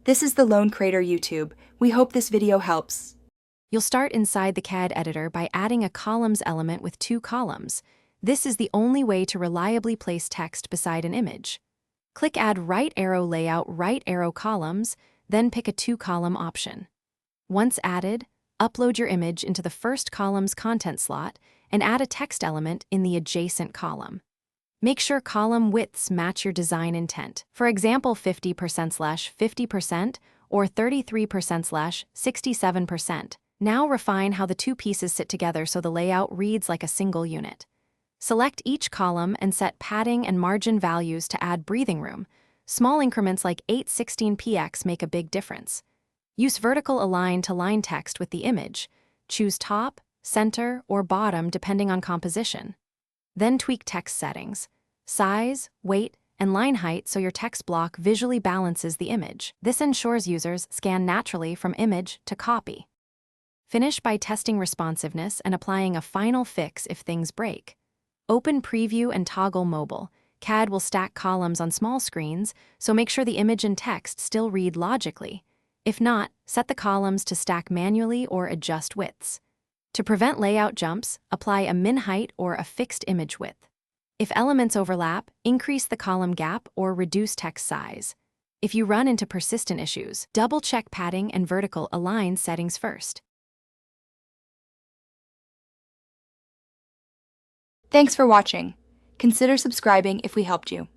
This is the Lone Crater YouTube. We hope this video helps. You'll start inside the CAD editor by adding a columns element with 2 columns. This is the only way to reliably place text beside an image. Click Add Right Arrow Layout Right Arrow Columns, then pick a 2-column option. Once added, upload your image into the first column's content slot and add a text element in the adjacent column. Make sure column widths match your design intent. For example, 50%/50% or 33%/67%. Now refine how the 2 pieces sit together so the layout reads like a single unit. Select each column and set padding and margin values to add breathing room. Small increments like 8/16px make a big difference. Use vertical align to line text with the image. Choose top, center, or bottom depending on composition. Then tweak text settings, size, weight, and line height so your text block visually balances the image. This ensures users scan naturally from image to copy. Finish by testing responsiveness and applying a final fix if things break. Open Preview and toggle Mobile. CAD will stack columns on small screens, so make sure the image and text still read logically. If not, set the columns to stack manually or adjust widths. To prevent layout jumps, apply a min height or a fixed image width. If elements overlap, increase the column gap or reduce text size. If you run into persistent issues, double-check padding and vertical align settings first. Thanks for watching. Consider subscribing if we helped you.